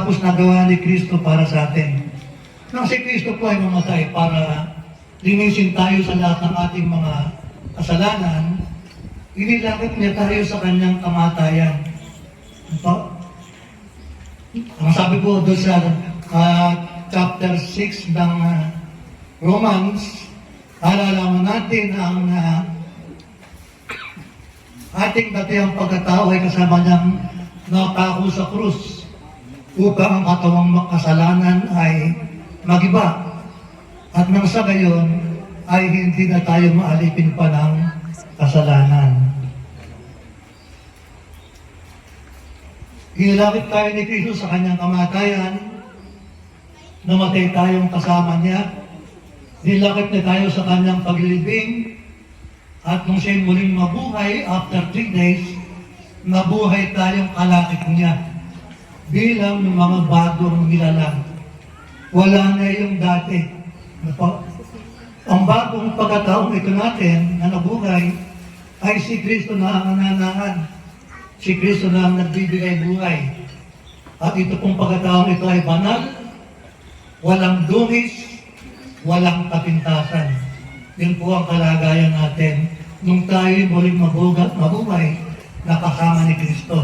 tapos nagawa ni Kristo para sa atin. Nang si Kristo po ay mamatay para linisin tayo sa lahat ng ating mga kasalanan, inilakip niya tayo sa kanyang kamatayan. Ito, ang sabi po doon sa chapter 6 ng Romans, alalaman natin ang ating datihang pagkatao ay kasama niyang napako sa krus upang ang katawang makasalanan ay magiba. At nang sa gayon ay hindi na tayo maalipin pa ng kasalanan. Inilapit tayo ni Kristo sa kanyang kamatayan, namatay tayong kasama niya, nilakip na tayo sa kanyang paglilibing, at nung siya'y muling mabuhay, after 3 days, nabuhay tayong kalakip niya bilang mga bagong nilalang. Wala na yung dati. Ang bagong pagkataong ito natin na nabuhay ay si Kristo na ang nananahan. Si Kristo na ang nagbibigay buhay. At ito pong pagkataong ito ay banal, walang dungis, walang kapintasan. Yun po ang kalagayan natin nung tayo muling mabuhay na kasama ni Kristo.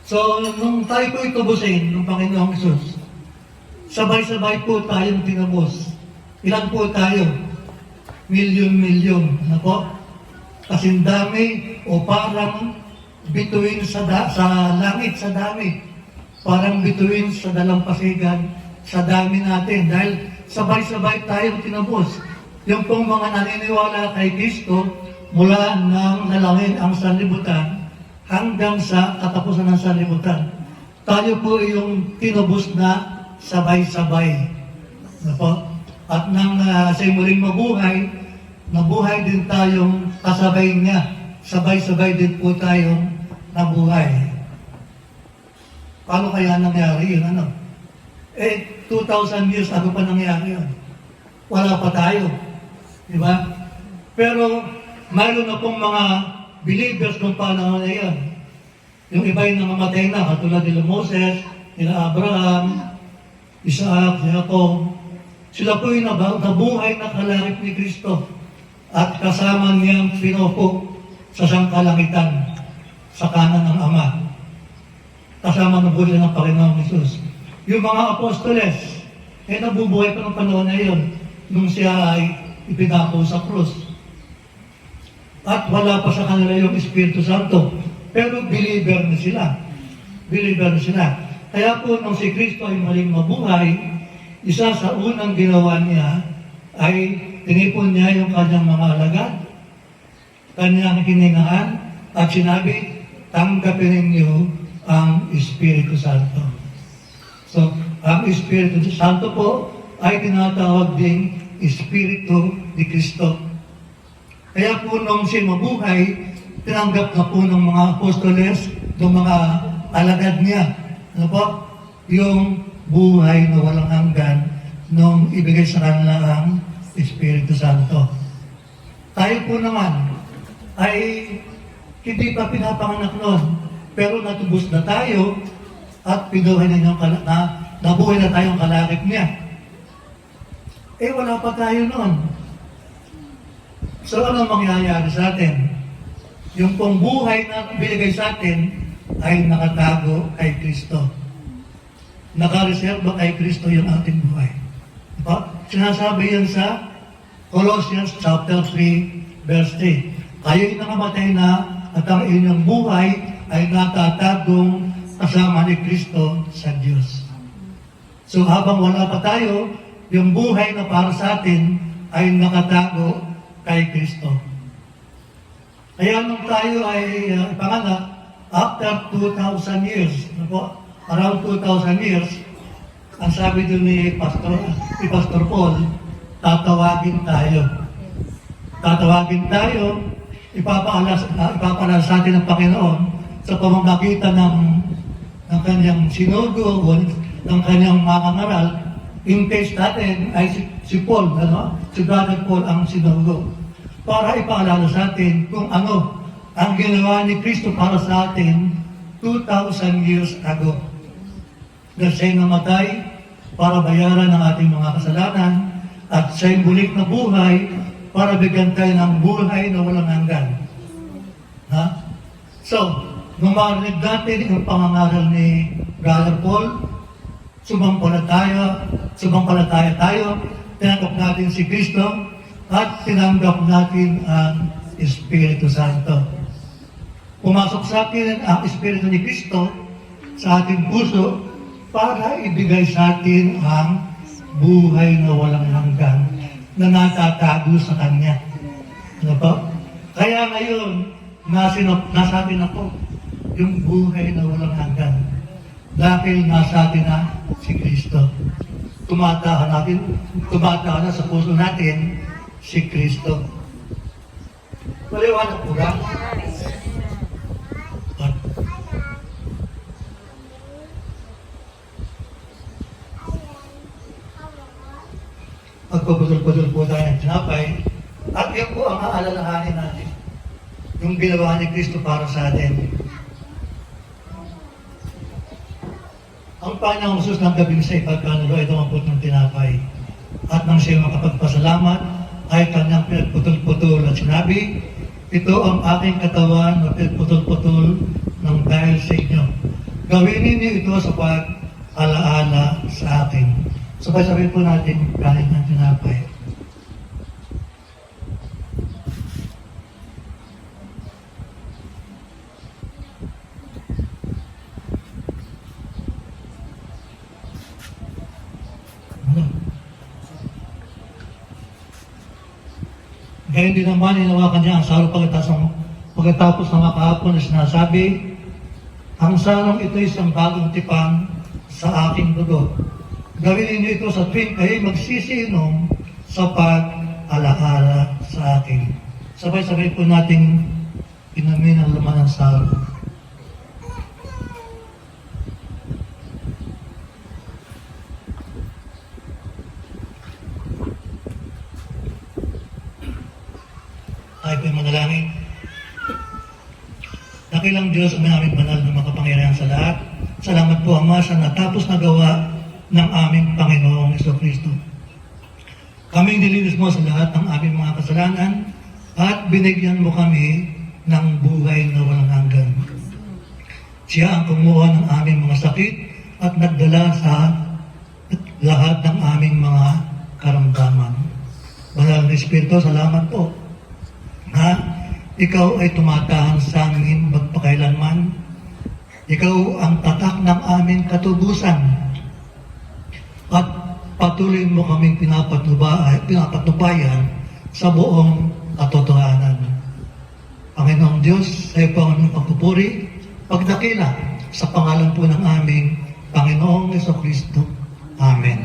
So, nung tayo po itubusin ng Panginoong Hesus, sabay-sabay po tayong tinubos. Ilan po tayo? Milyon-milyon. Ano po? Kasing dami o parang bituin sa langit, sa dami. Parang bituin sa dalampasigan, sa dami natin. Dahil sabay-sabay tayong tinubos. Yung pong mga naniniwala kay Kristo, mula nang nalangin ang sanlibutan hanggang sa katapusan ng sanlibutan. Tayo po yung tinubos na sabay-sabay. At nang siya'y muling mabuhay, nabuhay din tayong kasabay niya. Sabay-sabay din po tayong nabuhay. Paano kaya nangyari yun? 2,000 years ago pa nangyari yun. Wala pa tayo. Diba? Pero mayroon na pong mga believers nung panahon na yan. Yung iba yung namamatay na, katulad nila Moses, nila Abraham, Isaac, Jacob. Sila po yung nabuhay na kalakip ni Kristo at kasama niyang pinupo sa sangkalangitan sa kanan ng Ama. Kasama ng buhay ng Panginoong Hesus. Yung mga apostoles, nabubuhay pa ng panahon na yun nung siya ay ipinako sa krus. At wala pa sa kanila yung Espiritu Santo. Pero believer na sila. Believer na sila. Kaya po nung si Kristo ay muling mabuhay, isa sa unang ginawa niya ay tinipon niya yung kanyang mga alagad, kanyang hiningaan, at sinabi, tanggapin ninyo ang Espiritu Santo. So, ang Espiritu Santo po ay tinatawag ding Espiritu ni Kristo. Kaya po nung siya mabuhay, tinanggap na po ng mga apostoles, ng mga alagad niya. Ano po? Yung buhay na walang hanggan nung ibigay sa kanila ang Espiritu Santo. Tayo po naman ay hindi pa pinapanganak noon, pero natubos na tayo at pinuhay na nabuhay na tayong kalakip niya. Wala pa tayo noon. So, ano mangyayari sa atin? Yung pong buhay na binigay sa atin ay nakatago kay Kristo. Nakareserba kay Kristo yung ating buhay. Diba? Sinasabi yan sa Colossians chapter 3, verse 3. Kayo'y nakamatay na at ang inyong buhay ay natatagong kasama ni Kristo sa Diyos. So, habang wala pa tayo, yung buhay na para sa atin ay nakatago kay Kristo. Kaya nung tayo ay ipanganak, after 2,000 years, around 2,000 years, ang sabi doon ni Pastor Paul, tatawagin tayo. Tatawagin tayo, ipapaalala sa atin ng Panginoon sa pamamagitan ng kanyang sinodo o ng kanyang mga ngaral. In case natin ay si Paul, si Brother Paul ang sinodo. Para ipaalala sa atin kung ano ang ginawa ni Kristo para sa atin 2,000 years ago. Na siya'y namatay para bayaran ang ating mga kasalanan at siya'y muling na buhay para bigyan tayo ng buhay na walang hanggan. Ha? So, nung marinig natin ang pangangaral ni Brother Paul, sumampalataya tayo, tinanggap natin si Kristo, at tinanggap natin ang Espiritu Santo. Pumasok sa atin ang Espiritu ni Kristo sa ating puso para ibigay sa atin ang buhay na walang hanggan na natatago sa Kanya. Ano po? Kaya ngayon, nasa atin ako yung buhay na walang hanggan. Dahil nasa atin na si Kristo. Tumatahan na sa puso natin si Kristo. Maliwanag po ba? At magpapudol-pudol po tayo ng tinapay at yan po ang aalalahanin natin. Yung ginawa ni Kristo para sa atin. Ang Panginoong Jesus ng gabing sa ipagkanulo ay dumampot ng tinapay. At nang siya makapagpasalamat, ay kanyang pinagputol-putol at sinabi, ito ang aking katawan na pinagputol-putol ng dahil sa inyo. Gawin ninyo ito sa pag-alaala sa akin. Sabay-sabay po natin kahit ng tinapay. Kaya hindi naman inawakan niya ang salo pagkatapos ng makahapon na sinasabi, ang salong ito ay isang bagong tipang sa aking dugo. Gawin ninyo ito sa tuwing kayo magsisinom sa pag-alaala sa akin. Sabay-sabay po nating inumin ang laman ng salo. Tayo po'y manalangin. Dakilang Diyos, ang aming banal na makapangyarihan sa lahat. Salamat po, Ama, sa natapos na gawa ng aming Panginoong Jesucristo. Kaming nilinis mo sa lahat ng aming mga kasalanan at binigyan mo kami ng buhay na walang hanggan. Siya ang kumuha ng aming mga sakit at nagdala sa lahat ng aming mga karamdaman. Banal na Espiritu, salamat po na ikaw ay tumatahan sa amin magpakailanman. Ikaw ang tatak ng aming katubusan at patuloy mo kaming pinapatubayan sa buong katotohanan. Panginoong Diyos, sa iyo po ang aming pagpupuri, pagdakila sa pangalan po ng aming Panginoong Jesucristo. Amen.